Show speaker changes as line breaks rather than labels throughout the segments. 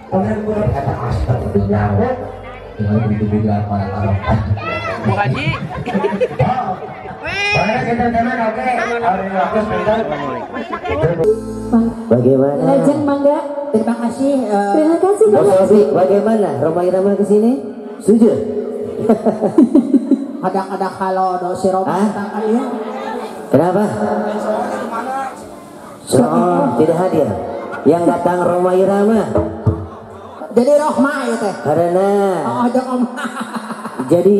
kemudian gue kata astagfirullah tinggal begitu juga para Arab
Bu Haji.
boleh kita teman oke hari aku sebentar
Bagaimana?
Lajeng Mangga.
Terima kasih.
Terima kasih
Bos
Bapak.
Obi, bagaimana? Roma Irama kesini? Setuju?
Kadang-kadang kalau do si Roma
Hah?
datang kalian.
Kenapa? Soal tidak hadir. Yang datang Roma Irama.
Jadi Rohma ya teh.
Karena
Oh, ada Om.
jadi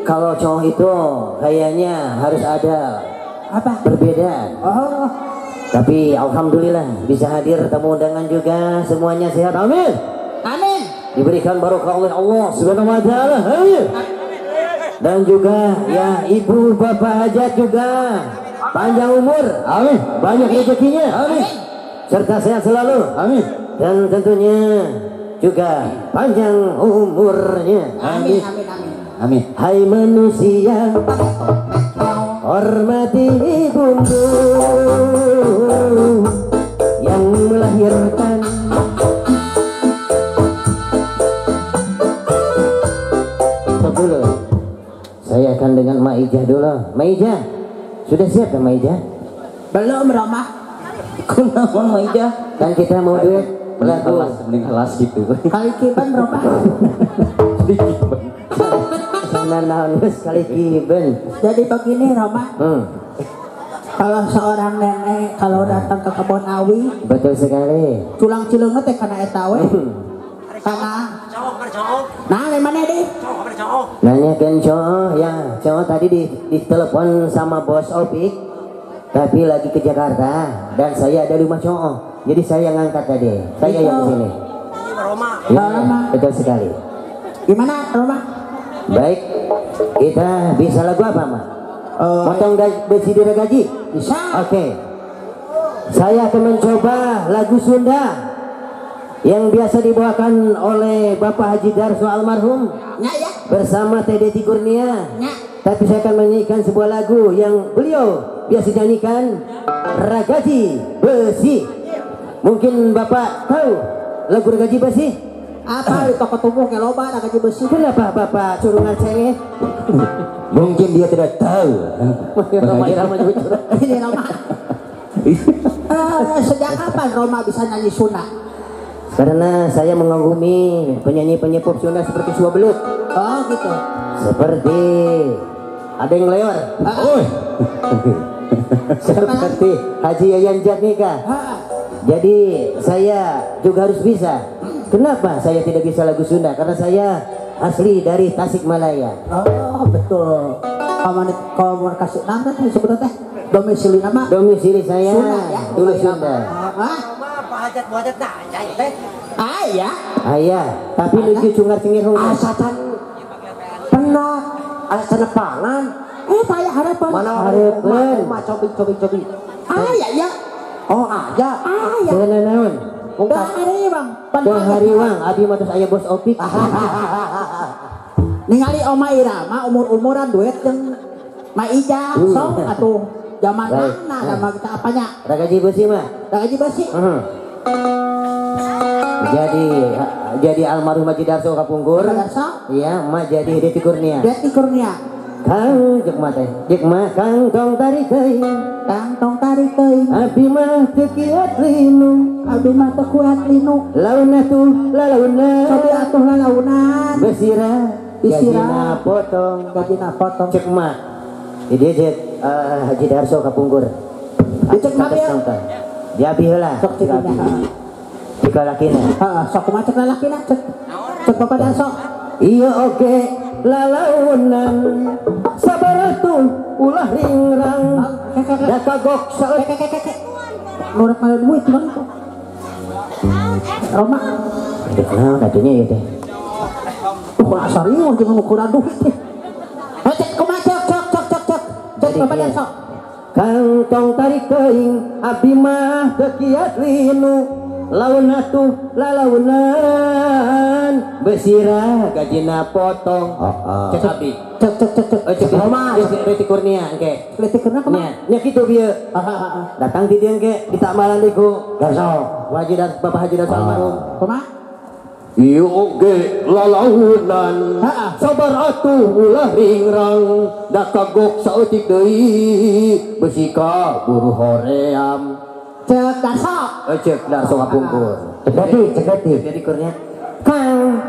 kalau cowok itu kayaknya harus ada
Apa?
perbedaan.
Oh,
Tapi alhamdulillah bisa hadir tamu undangan juga, semuanya sehat. Amin.
amin.
Diberikan barokah oleh Allah Subhanahu wa taala. Amin. Dan juga ya ibu bapak hajat juga panjang umur. Amin. Banyak rezekinya. Amin. Serta sehat selalu. Amin. Dan tentunya juga panjang umurnya.
Amin,
Amin.
amin, amin.
Amin. Hai manusia, hormati ibumu yang melahirkan. Stop dulu. Saya akan dengan Maijah dulu. Maijah, sudah siap kan Maijah?
Belum Roma.
Kenapa Maijah? Kan kita mau duet lagu.
mending kelas gitu
Kali kiban Roma.
Sana naon sekali kiben.
Jadi begini Roma.
Hmm,
Kalau seorang nenek kalau datang ke kebun awi,
betul sekali.
tulang cilungnya teh kana eta we. Kana. Nah, di mana deh?
Nanyakan cowok ya, cowok tadi di telepon sama bos Opik, tapi lagi ke Jakarta dan saya ada di rumah cowok, jadi saya ngangkat tadi, saya yang di sini. Ya,
Roma.
betul sekali.
Gimana Roma?
Baik, kita bisa lagu apa mak? Potong besi dira gaji?
Bisa.
Oke. Saya akan mencoba lagu Sunda yang biasa dibawakan oleh Bapak Haji Darso almarhum
Nya ya.
bersama Teh Deti Kurnia.
Nya.
Tapi saya akan menyanyikan sebuah lagu yang beliau biasa nyanyikan, Ragaji Besi. Mungkin Bapak tahu lagu Ragaji Besi?
Apa di toko tubuh ke loba ada gaji besi.
Kenapa Bapak curungan cengeh?
mungkin dia tidak tahu
Roma Irama juga curang.
Ini Roma. Sejak kapan Roma bisa nyanyi Sunda?
Karena saya mengagumi penyanyi-penyanyi pop Sunda seperti Sua Belut,
Oh gitu.
seperti ada yang lewat, seperti Haji Yayan Jatnika.
Ah,
Jadi saya juga harus bisa. Kenapa saya tidak bisa lagu Sunda? Karena saya asli dari Tasikmalaya.
oh betul. Komunikasi nama teh sebetulnya teh domisili nama
Domisili saya
Sunda ya.
dulu Sunda.
Ah ya.
Ayah, tapi lucu cungar cengir
Asacan pernah asacan pangan. Saya harapan.
Mana harapan?
cobi
Ah ya.
oh aja
Ah ya.
Jangan naon.
Dah hari bang.
Dah hariwang, abi matos aya bos Opik.
Ningali Oma Irama umur-umuran duet jeung Maija sok atuh zaman
Baik.
mana nama kita apanya?
Ragaji Besi mah.
Gaji besi.
Jadi almarhum Haji Darso Kapungkur.
Darso?
Iya, emak jadi Deti Kurnia.
Deti Kurnia.
Kang jek mah teh. Jek mah kang tong tarik teuing.
Kang tong tarik teuing.
Abi mah teu kiat linu.
Abdi mah teu kuat linu.
Launa tuh lalauna.
Cobi atuh lalaunan.
Besira.
Isira.
Gajina potong.
Gajina potong.
Cek mah. Jadi cek Haji Darso Kapungkur.
Dicek mah dia.
Dia abi heula.
Sok cek nya.
Jika lakina.
Heeh, sok kumaha cek lalakina cek. Cek Bapak Darso.
Iya oke lalaunan sabaratul ulah ringrang da kagok saet
Nurak malah duit bang. Roma.
nah katanya ya teh
Wah serius jeung ngukuran duit. Cek kumaha cek. Cek Bapak Darso.
kang tong tarik teuing abdi mah teu kiat linu lawan atuh lalaunan besira gajina potong. Cek abdi. Cek Roma Reti Kurnia engke.
Reti Kurnia kumaha?
Nya kitu bieu. Datang di dieu engke ditambalan deui ku
Gasol.
Haji dan Bapak Haji dan almarhum.
Kumaha?
Ieu oge lalaunan sabar atuh ulah ringrang da kagok saeutik deui besi ka buru hoream.
Cek dasok.
Cek darso ngapungkur.
Cek
Jadi kurnya Kang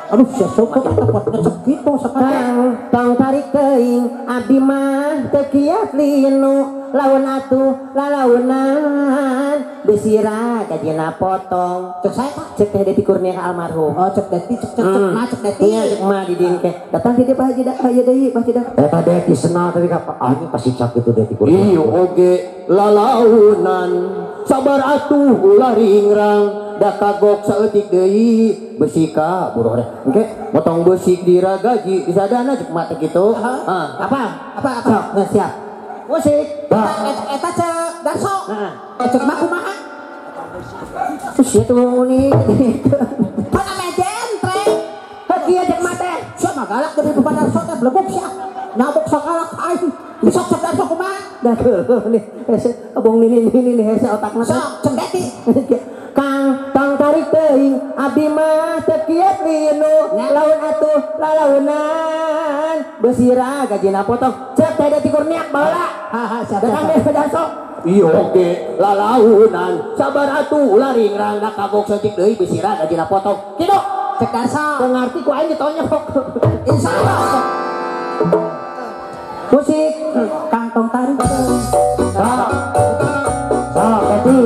Aduh, sesuk kok tepat ngecek gitu sekarang.
tong tarik teuing abdi mah teu kiat linu lawan atuh lalaunan besira gajina potong.
Cek saya Pak.
Cek teh Deti Kurnia ka almarhum.
Oh, cek Deti, cek mah cek Deti.
Iya, cek mah di dieu ke. Datang ti Pak Haji deui, Pak Haji.
Eta Deti senal tapi ka anjing pasti cak itu Deti Kurnia.
Ieu oge lalaunan sabar atuh ulah ringrang da kagok saeutik deui besi ka buruh teh. Engke motong besi diragaji di sadana cek mah teh kitu. Apa? Sok, siap. Musik.
Eta cek dasok. Cek mah kumaha?
Terus ya tuh ngomongin
Pada mejen trek.
Hakia cek mah teh.
Siapa galak dari depan dasok teh blebok sia. Nabok sakalak aing. Bisa cek dasok kumaha?
Dah nih hese abong ini hese otakna teh.
Sok cek Deti.
Kang tong tarik teuing abdi mah teu kiat linu lawan atuh lalaunan besira gajina potong. Cek teh Deti Kurnia baheula. Datang deh daso. Ieu oge lalaunan sabar atuh ulah ringrang da kagok saeutik deui besira gajina potong. Kitu
Cek dasok.
teu ngarti ku aing ditonyok.
Insyaallah.
Musik
Kang tong tarik.
Deti.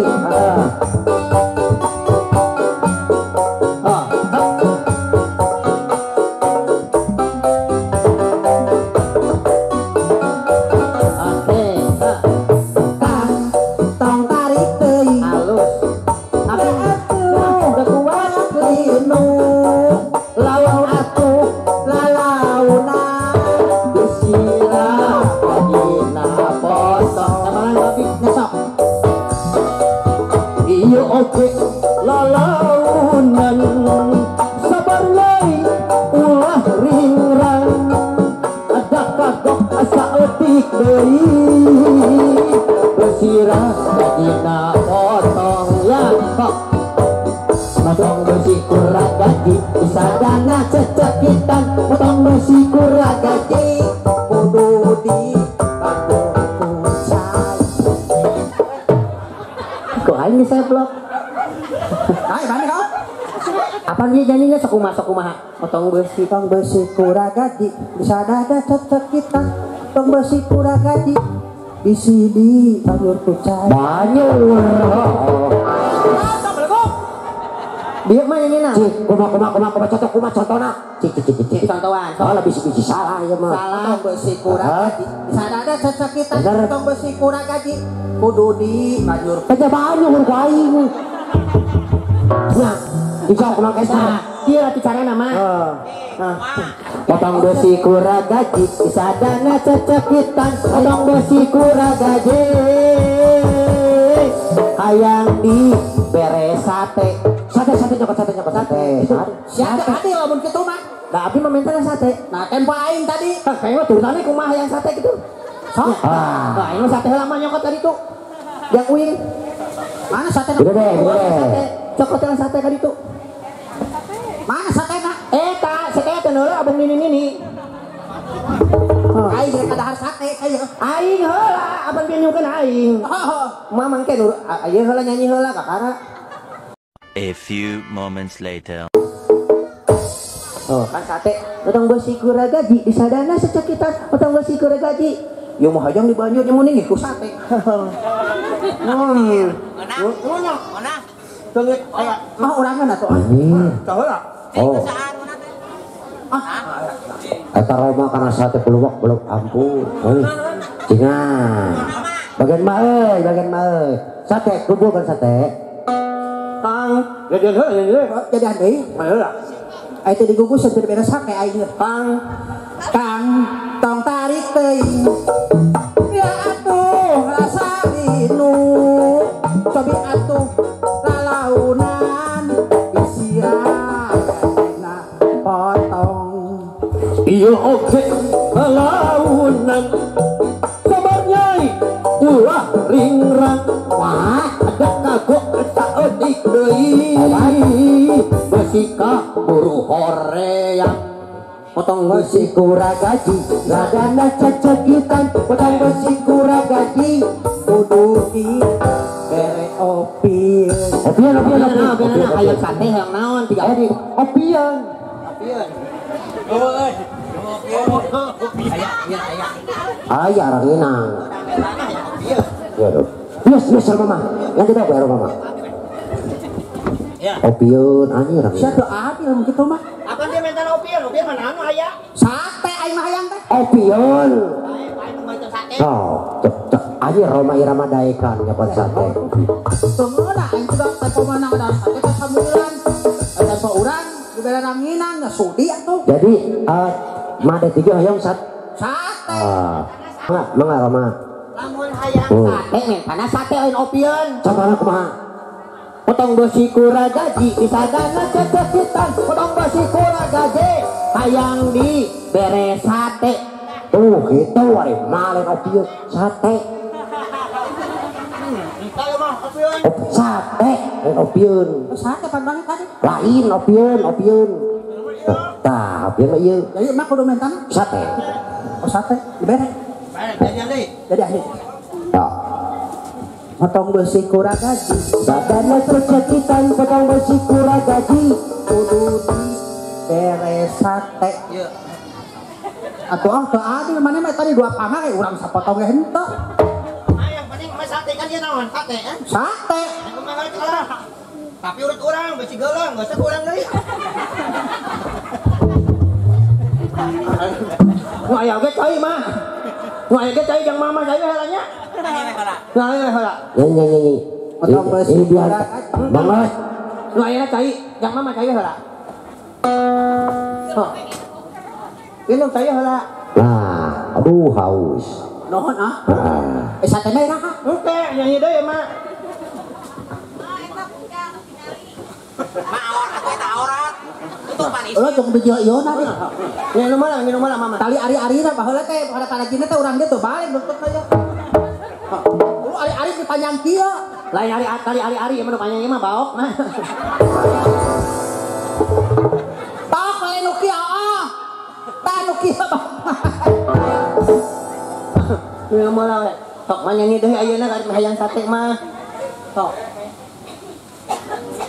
Oke lalaunan sabar lai ulah ringrang ada kagok saeutik deui besira gajina potong ya kok potong besi kurang gaji disadana cecekitan potong besi kurang gaji kudu di kok aing bisa vlog.
Hai, bani kau.
Apa dia jadinya sekumaha potong besi
Tong besi kuragaji bisa dada cocok kita. Tong besi kuragaji bisi di banjur kucai.
banyur dia mah ini nah
Kuma contohna. Cik.
contohan
Soalnya bisi-bisi salah ya mah.
Salah tong besi kuragaji bisa dada cocok kita.
Bener.
Tong besi kuragaji kudu di banjur.
Kerja banyak ku aing. Nah, dijawab kumaha kesa.
dia bicara nama
Potong besi kuragaji
sadana cecekitan potong besi kuragaji hayang di beres sate
nyokot sate.
Siapa tadi lamun kitu mah?
nah abdi meminta sate
Nah, tempo aing tadi.
kayaknya turutannya kumaha yang sate gitu nah ini sate lama nyokot tadi tuh yang uing
Mana sate?
Gede deh.
cokot yang sate tadi tuh
Mana sate nak?
tak sate tenor abang nini
Aing rek kadahar sate aya.
aing heula abang pinyukeun aing mamang ke nur aya heula nyanyi heula kakara.
A few moments later.
Oh, kan sate potong besi kuragaji di sadana secekitan potong besi kuragaji yang mau hajang di banjur yang mau ningih ku sate
Mana? Tengit aya mah urangan atuh. Saheula.
Oh. Eta Roma karena sate peluwak belum ampun. Jangan. Bagian mah sate kumpulkan sate.
Kang jadi heula
Jadi deui.
heula
Aya teh digugus teu beres sate aing.
Kang
Tong tarik teuing. Ya atuh rasa inu. Cobi atuh
Iya oke launan kabarnya ulah ringrang wah ada kagok tak edik deui besika buru horeang potong besi kurang gaji ladana cecekitan potong besi kurang gaji kudu di kere opian hayang sate hayang naon tiga opian ayah orang inang bias mama yang kita bayar mama opian anjir siapa adil gitu mah
apa dia minta opian mana anu aya
sate aing mah hayang teh
opian
aing macam sate
anjir Roma Irama Daekan nyapan sate
semuanya aing juga tempo mana ada sate teh sambilan tempo urang dibere ranginan nggak sudi atuh
jadi made tiga hayang sate mangga Roma
lamun hayang sate nih karena sate lain opian
contohnya kumaha potong besi kura gaji disadana cecekitan potong besi kura gaji hayang di bere sate tuh gitu wari malen opian sate
kalau mah opian
sate opian
sate pandang tadi
lain opian tah opian mah ieu
jadi mah kudu mentana
sate
oh sate dibere jadi ahli
ya
potong besi kurang gaji
sadana cecekitan potong besi kura gaji
kudu di bere sate atuh teu adil mana mah tadi dua pama kayak urang sapotong ge henteu
yang penting mah sate kan dia naon sate
sate
tapi urut urang besi geuleuh geus urang deui
nu aya ge cai mah nu aya ge cai jeung mama cai helanya nah heula nyanyi
potong besi
ini biar
kurang gaji
banget nu aya cai jeung mama cai heula
minum cai heula
nah aduh haus
nohon sate merah
oke nyanyi deui mah
lo jeung bijil ieu na
minum malah mama
tali ari-ari na baheula teh pada parajina teh urang dia tuh balik bentuk teh lu ari-ari dipanjang kieu
lain tali ari-ari mah panjang mah baok mah
tak lain nu kieu tah nu kieu
minum malah sok nyanyi deui ayeuna hayang sate mah sok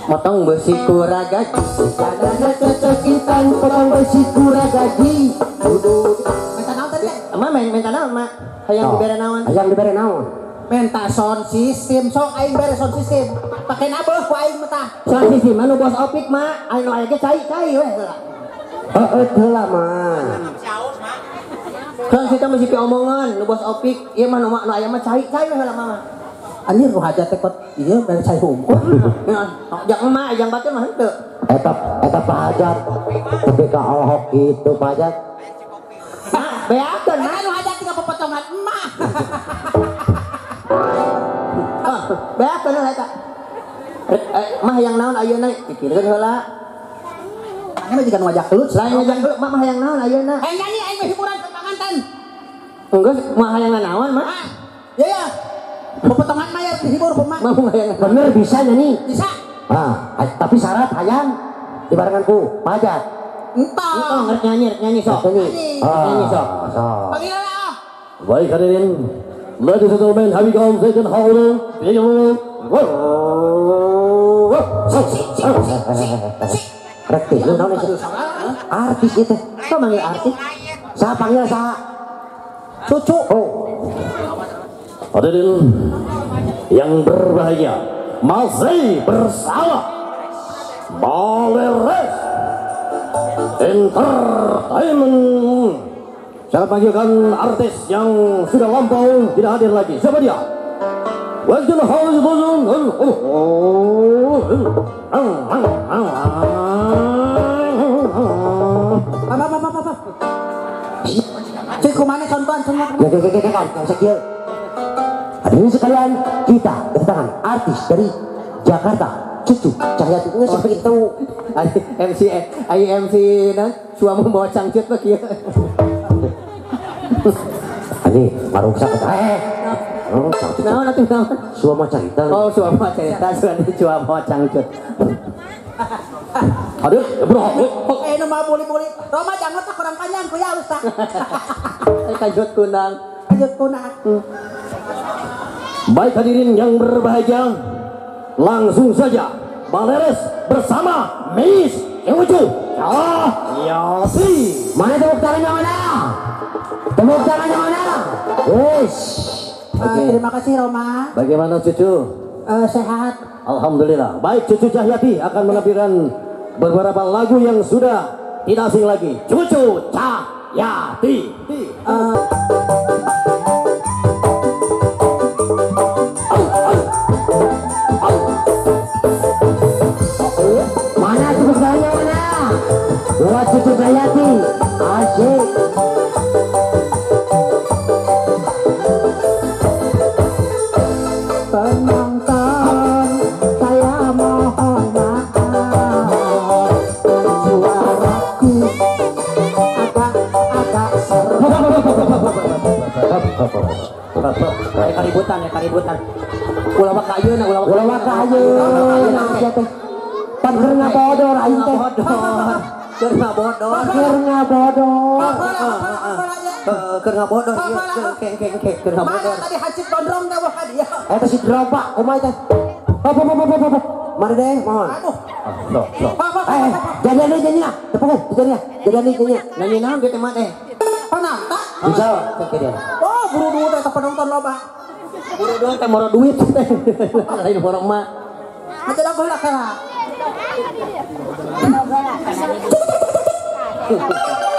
potong besi kura gaji sadana cecekitan potong besi kura gaji
minta naon tadi
emang minta naon mah hayang dibere naon
hayang dibere naon
minta sound system sok aing bere sound system pake nabeuh ku aing mah tah
soal sisi mah nu bos opik mah anu aya ge cai we heula
heula mah
kan kita mesti omongan nu bos opik ieu mah nu aya mah cai we heula mama
anjir nu hajat teh kot ieu bere cai hungkul
jangan mah yang baca mah henteu
eta pajak tapi ka Ahok itu pajak
beakeun
nah nu hajat tinggal pepotongan emak
beakeun eta mah yang naon ayeuna pikirkeun heula
mana mah jiga nu ngajak gelut
lain ngajak gelut mah yang naon ayeuna
aing nyanyi aing mah hiburan ke panganten
enggeus mah yang naon mah
ya pepotongan mah ya dihibur kumaha
mah yang
bener bisa nyanyi
bisa
tapi syarat hayang dibarenganku pajak
entah
nyanyi sok nyanyi sok
panggil lah
baik hadirin ladies and gentlemen have you gone second hold rekti lu tahu nih artis itu kok manggil artis saya panggil saya cucu hadirin yang berbahagia masih bersama Baleres Entertainment. Saya panggilkan artis yang sudah lampau tidak hadir lagi. Siapa dia? Wajan Haus Bozon.
Cik kumane contohan semua.
Hadirin sekalian, kita kedatangan artis dari Jakarta, cucu cahaya itu seperti itu
MC nah suami bawa cangcut mah kieu.
ini marungsa ke oh cangcut
Naon atuh naon?
suama cerita
Oh, suami cerita suami cangcut.
aduh bro
Oke, nama buli-buli. Roma jangan tak kurang panjang ku ya Ustaz.
Kajut kunang.
Lanjut kunang.
baik hadirin yang berbahagia langsung saja Baleres bersama Meis Ewoju Yasi mana tepuk tangannya mana tepuk tangannya mana yes
Terima kasih Roma.
bagaimana cucu
Sehat.
Alhamdulillah baik cucu Cahyati akan menampilkan beberapa lagu yang sudah tidak asing lagi cucu Cahyati mana tepuk tangannya mana buat cucu Cahyati asik
Penonton, saya mohon maaf. Suaraku agak serak.
Kaributan. Ulah kayu na ulah
kayu pan keur ngabodor aing teh
keur ngabodor.
keur ngabodor
Keur ngabodor ieu keur ngabodor.
Tadi hacip gondrong dah wah dia.
eta si dropa kumaha teh hop mari deh mohon jadinya tepat jadinya
Nyanyi naon kitu mah teh?
Penonton.
bisa teh dia
Oh, buru-buru teh penonton loba.
Buru doang teh moro duit teh. Lain moro mah.
Ada lagu lah kala.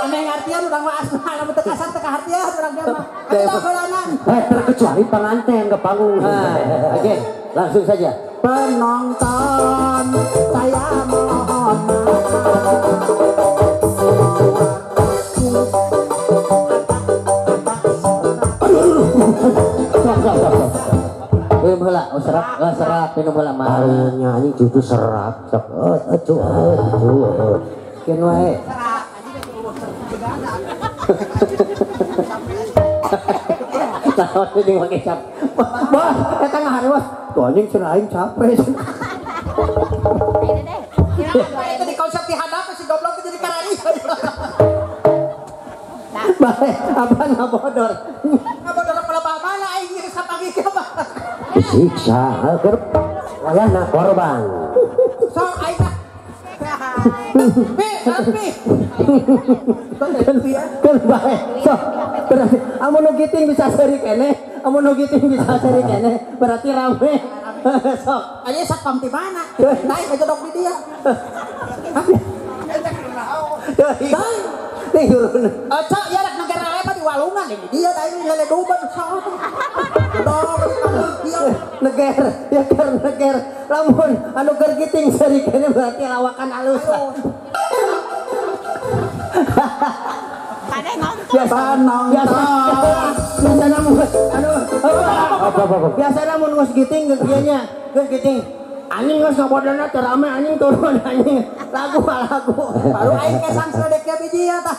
Ane ngartian urang mah asma, lamun teu kasar teu kahartian urang dia mah. Ada lagu lanan.
terkecuali pengantin ke panggung
Oke, langsung saja.
Penonton, saya mohon
Belum heula, serat minum heula mah.
nyanyi cucu serak sok
Keun wae. Naon jeung make cap. Bah, eta ngahari wah. Tuh anjing cenah aing capek.
Itu di konsep di hadap si goblok jadi karari.
Bae, apa ngabodor.
Apa dalam pelapa mana aing geus sapagi kieu mah.
disiksa keur wayahna korban
So aing mah. Pi.
Kan bae. Sok. Berarti amun nu giting bisa seri kene, berarti rame. Sok.
Aja satpam di mana? Naik aja dok di dia.
Nih urun.
Cok ya rek negara lain mah di walungan ini. Dia tadi lele duban sok. Dong dia
Neger. Lamun anu keur giting seri kene berarti lawakan alus. Biasa mun geus giting geus kieu nya, geus giting. Anjing geus ngabodana teu rame anjing turun anjing. Lagu.
baru aing kesan sedek ya biji ya tah.